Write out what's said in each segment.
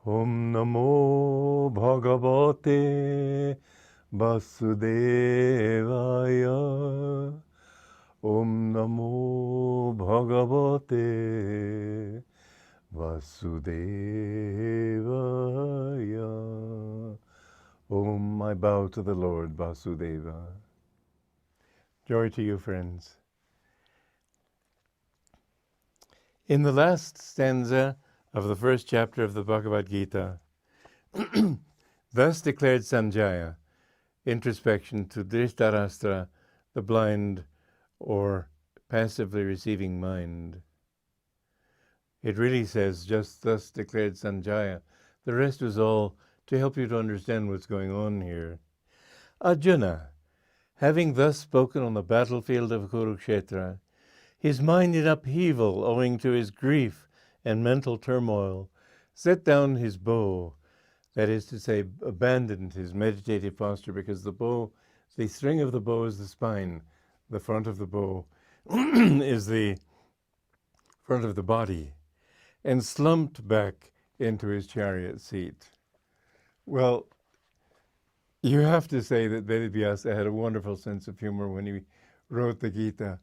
Om Namo Bhagavate Vasudevaya. Om Namo Bhagavate Vasudevaya. Om, I bow to the Lord Vasudeva. Joy to you, friends. In the last stanza of the first chapter of the Bhagavad Gita, thus declared Sanjaya, introspection to Dhritarashtra, the blind or passively receiving mind. It really says, just thus declared Sanjaya. The rest was all to help you to understand what's going on here. Arjuna, having thus spoken on the battlefield of Kurukshetra, his mind in upheaval owing to his grief and mental turmoil, set down his bow, that is to say, abandoned his meditative posture, because the string of the bow is the spine, the front of the bow is the front of the body, and slumped back into his chariot seat. Well, you have to say that Vedavyasa had a wonderful sense of humor when he wrote the Gita,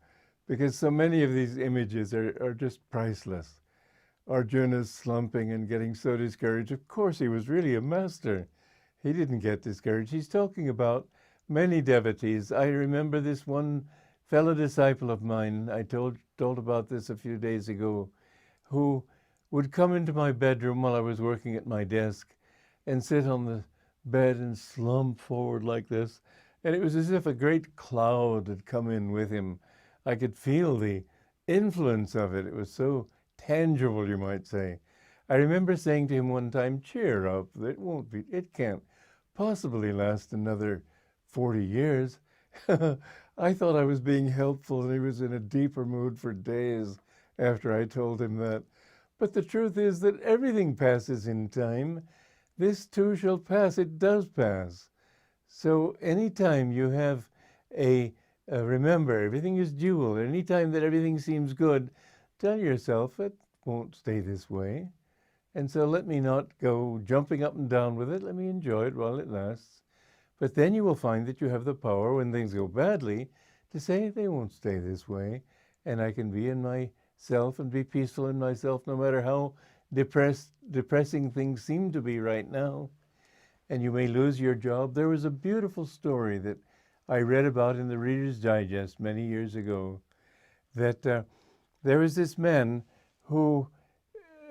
because so many of these images are just priceless. Arjuna's slumping and getting so discouraged. Of course, he was really a master. He didn't get discouraged. He's talking about many devotees. I remember this one fellow disciple of mine, I told about this a few days ago, who would come into my bedroom while I was working at my desk and sit on the bed and slump forward like this. And it was as if a great cloud had come in with him. I could feel the influence of it. It was so tangible, you might say. I remember saying to him one time, cheer up, it can't possibly last another 40 years. I thought I was being helpful, and he was in a deeper mood for days after I told him that. But the truth is that everything passes in time. This too shall pass. It does pass. So anytime you have remember, everything is dual. Anytime that everything seems good, tell yourself it won't stay this way. And so let me not go jumping up and down with it. Let me enjoy it while it lasts. But then you will find that you have the power, when things go badly, to say they won't stay this way. And I can be in myself and be peaceful in myself, no matter how depressing things seem to be right now. And you may lose your job. There was a beautiful story that I read about in the Reader's Digest many years ago, that there was this man who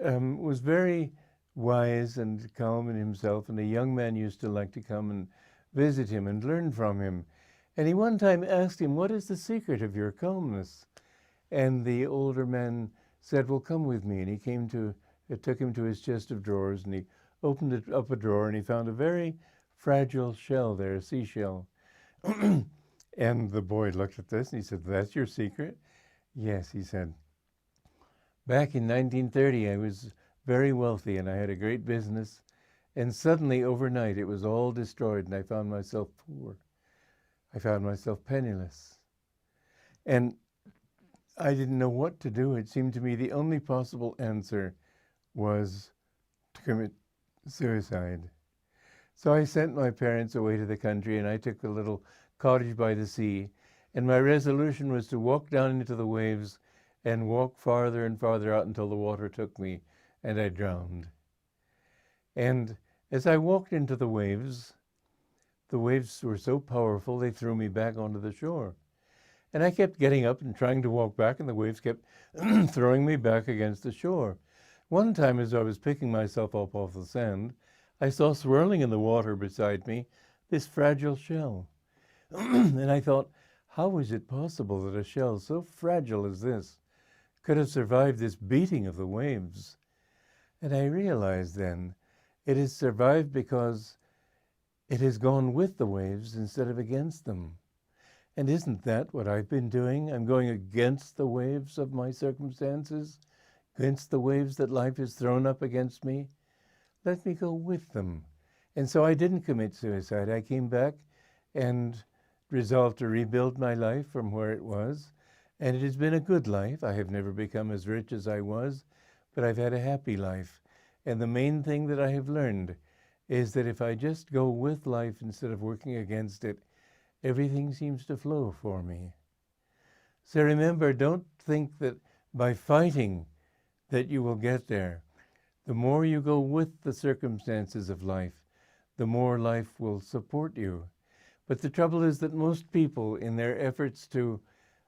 was very wise and calm in himself, and a young man used to like to come and visit him and learn from him. And he one time asked him, what is the secret of your calmness? And the older man said, well, come with me. And it took him to his chest of drawers, and he opened it up a drawer, and he found a very fragile shell there, a seashell. And the boy looked at this and he said, that's your secret? Yes, he said. Back in 1930, I was very wealthy and I had a great business. And suddenly, overnight, it was all destroyed and I found myself poor. I found myself penniless. And I didn't know what to do. It seemed to me the only possible answer was to commit suicide. So I sent my parents away to the country, and I took a little cottage by the sea. And my resolution was to walk down into the waves and walk farther and farther out until the water took me and I drowned. And as I walked into the waves were so powerful, they threw me back onto the shore. And I kept getting up and trying to walk back, and the waves kept throwing me back against the shore. One time, as I was picking myself up off the sand, I saw swirling in the water beside me this fragile shell. And I thought, how is it possible that a shell so fragile as this could have survived this beating of the waves? And I realized then, it has survived because it has gone with the waves instead of against them. And isn't that what I've been doing? I'm going against the waves of my circumstances, against the waves that life has thrown up against me. Let me go with them. And so I didn't commit suicide. I came back and resolved to rebuild my life from where it was. And it has been a good life. I have never become as rich as I was, but I've had a happy life. And the main thing that I have learned is that if I just go with life instead of working against it, everything seems to flow for me. So remember, don't think that by fighting that you will get there. The more you go with the circumstances of life, the more life will support you. But the trouble is that most people, in their efforts to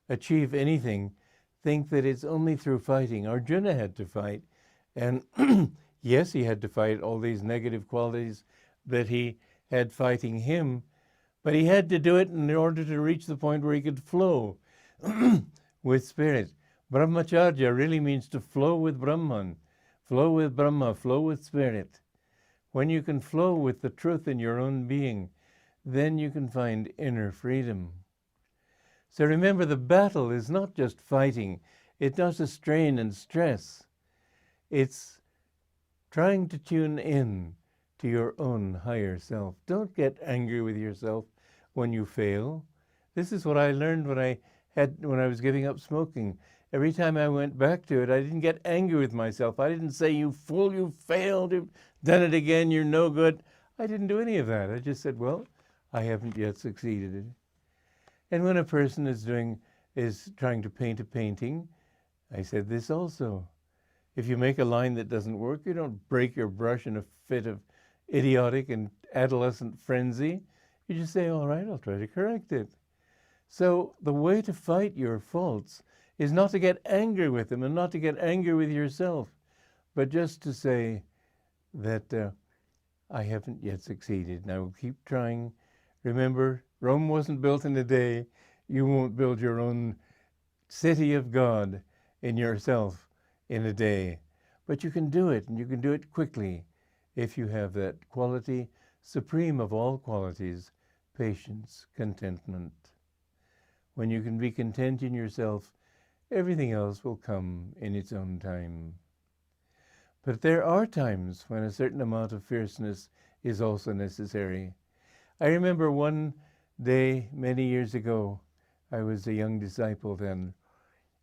achieve anything, think that it's only through fighting. Arjuna had to fight, and yes, he had to fight all these negative qualities that he had fighting him, but he had to do it in order to reach the point where he could flow with spirit. Brahmacharya really means to flow with Brahman, flow with Brahma, flow with spirit. When you can flow with the truth in your own being, then you can find inner freedom. So remember, the battle is not just fighting. It's not a strain and stress. It's trying to tune in to your own higher self. Don't get angry with yourself when you fail. This is what I learned when I was giving up smoking. Every time I went back to it, I didn't get angry with myself. I didn't say, "You fool, you failed, you've done it again, you're no good." I didn't do any of that. I just said, well, I haven't yet succeeded. And when a person is trying to paint a painting, I said this also. If you make a line that doesn't work, you don't break your brush in a fit of idiotic and adolescent frenzy. You just say, all right, I'll try to correct it. So the way to fight your faults is not to get angry with them and not to get angry with yourself, but just to say that I haven't yet succeeded, and I will keep trying. Remember, Rome wasn't built in a day. You won't build your own city of God in yourself in a day. But you can do it, and you can do it quickly if you have that quality, supreme of all qualities, patience, contentment. When you can be content in yourself, everything else will come in its own time. But there are times when a certain amount of fierceness is also necessary. I remember one day many years ago, I was a young disciple then,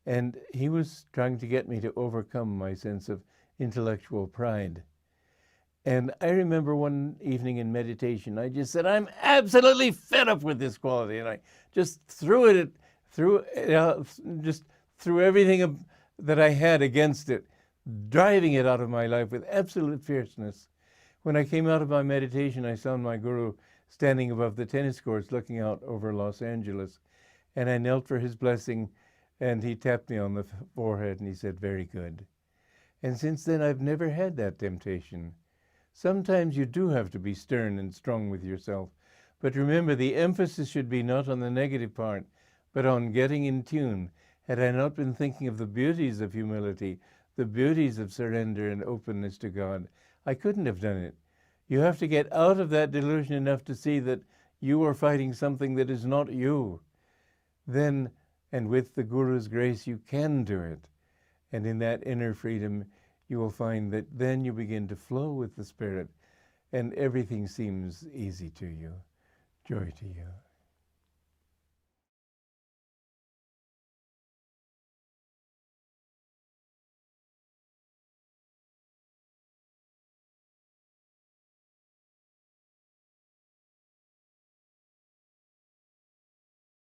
and he was trying to get me to overcome my sense of intellectual pride. And I remember one evening in meditation, I just said, I'm absolutely fed up with this quality. And I just threw everything that I had against it, driving it out of my life with absolute fierceness. When I came out of my meditation, I saw my guru standing above the tennis courts looking out over Los Angeles. And I knelt for his blessing, and he tapped me on the forehead, and he said, very good. And since then, I've never had that temptation. Sometimes you do have to be stern and strong with yourself. But remember, the emphasis should be not on the negative part, but on getting in tune. Had I not been thinking of the beauties of humility, the beauties of surrender and openness to God, I couldn't have done it. You have to get out of that delusion enough to see that you are fighting something that is not you. Then, and with the Guru's grace, you can do it. And in that inner freedom, you will find that then you begin to flow with the Spirit, and everything seems easy to you. Joy to you.